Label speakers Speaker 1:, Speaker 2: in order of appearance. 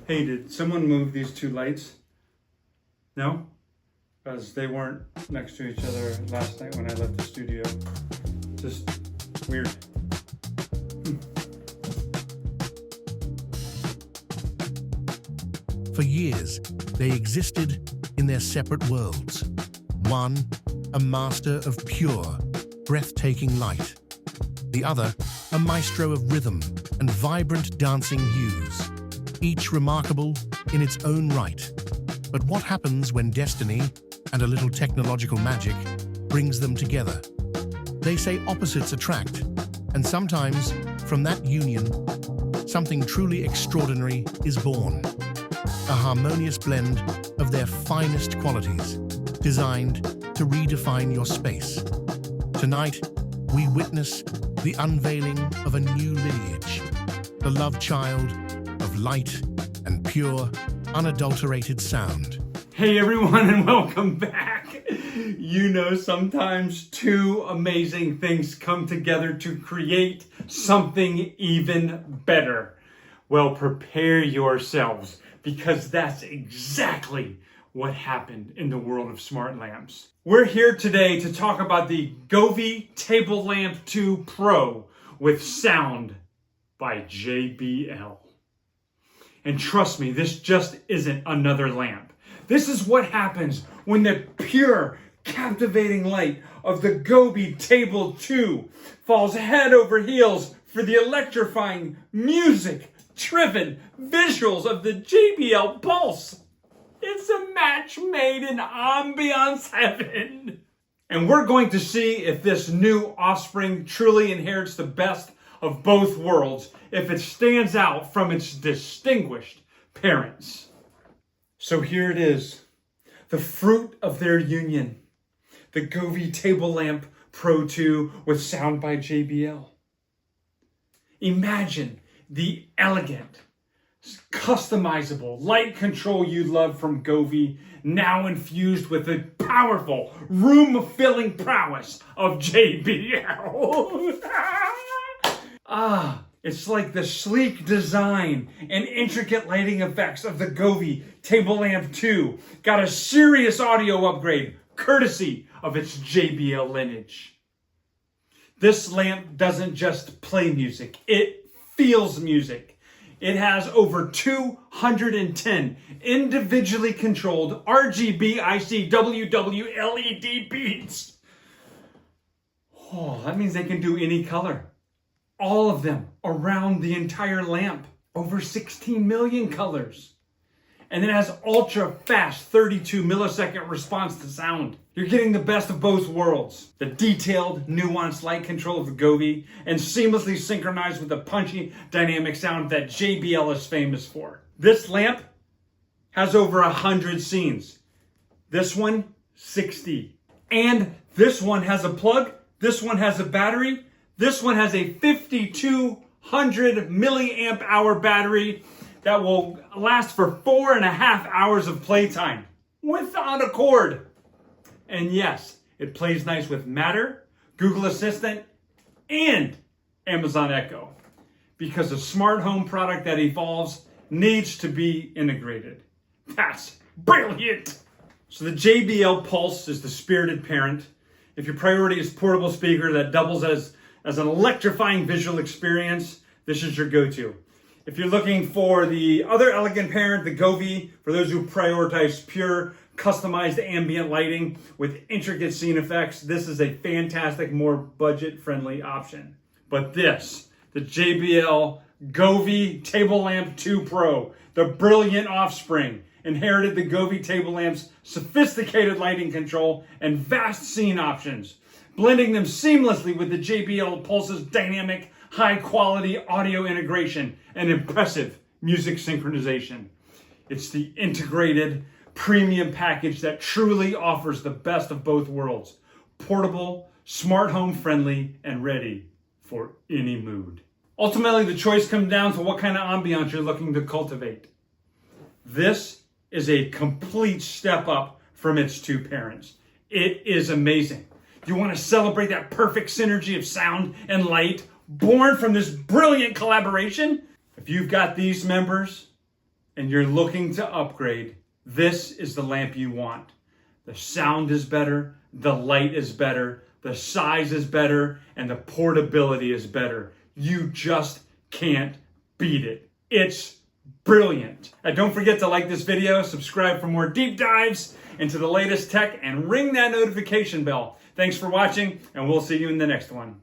Speaker 1: Hey, did someone move these two lights? No? Because they weren't next to each other last night when I left the studio. Just weird.
Speaker 2: For years, they existed in their separate worlds. One, a master of pure, breathtaking light. The other, a maestro of rhythm and vibrant dancing hues, each remarkable in its own right. But what happens when destiny and a little technological magic brings them together? They say opposites attract, and sometimes, from that union, something truly extraordinary is born. A harmonious blend of their finest qualities, designed to redefine your space. Tonight, we witness the unveiling of a new lineage, the love child of light and pure, unadulterated sound.
Speaker 1: Hey everyone, and welcome back. You know, sometimes two amazing things come together to create something even better. Well, prepare yourselves, because that's exactly what happened in the world of smart lamps. We're here today to talk about the Govee Table Lamp 2 Pro with sound by JBL. And trust me, this just isn't another lamp. This is what happens when the pure, captivating light of the Govee Table 2 falls head over heels for the electrifying music-driven visuals of the JBL Pulse. It's a match made in ambiance heaven. And we're going to see if this new offspring truly inherits the best of both worlds, if it stands out from its distinguished parents. So here it is, the fruit of their union, the Govee Table Lamp Pro 2 with sound by JBL. Imagine the elegant, customizable light control you love from Govee, now infused with the powerful, room-filling prowess of JBL. It's like the sleek design and intricate lighting effects of the Govee Table Lamp 2 got a serious audio upgrade, courtesy of its JBL lineage. This lamp doesn't just play music, it feels music. It has over 210 individually controlled RGB IC WW LED beads. Oh, that means they can do any color. All of them around the entire lamp. Over 16 million colors. And it has ultra-fast 32 millisecond response to sound. You're getting the best of both worlds. The detailed, nuanced light control of the Govee and seamlessly synchronized with the punchy, dynamic sound that JBL is famous for. This lamp has over 100 scenes. This one, 60. And this one has a plug. This one has a battery. This one has a 5200 milliamp hour battery that will last for 4.5 hours of playtime without a cord. And yes, it plays nice with Matter, Google Assistant, and Amazon Echo, because a smart home product that evolves needs to be integrated. That's brilliant. So the JBL Pulse is the spirited parent. If your priority is portable speaker that doubles as an electrifying visual experience, this is your go-to. If you're looking for the other elegant parent, the Govee, for those who prioritize pure, customized ambient lighting with intricate scene effects, this is a fantastic, more budget-friendly option. But this, the JBL Govee Table Lamp 2 Pro, the brilliant offspring, inherited the Govee Table Lamp's sophisticated lighting control and vast scene options, blending them seamlessly with the JBL Pulse's dynamic, high-quality audio integration and impressive music synchronization. It's the integrated, premium package that truly offers the best of both worlds. Portable, smart home friendly, and ready for any mood. Ultimately, the choice comes down to what kind of ambiance you're looking to cultivate. This is a complete step up from its two parents. It is amazing. You want to celebrate that perfect synergy of sound and light born from this brilliant collaboration? If you've got these members, and you're looking to upgrade, this is the lamp you want. The sound is better, the light is better, the size is better, and the portability is better. You just can't beat it. It's brilliant. And don't forget to like this video, subscribe for more deep dives into the latest tech, and ring that notification bell. Thanks for watching, and we'll see you in the next one.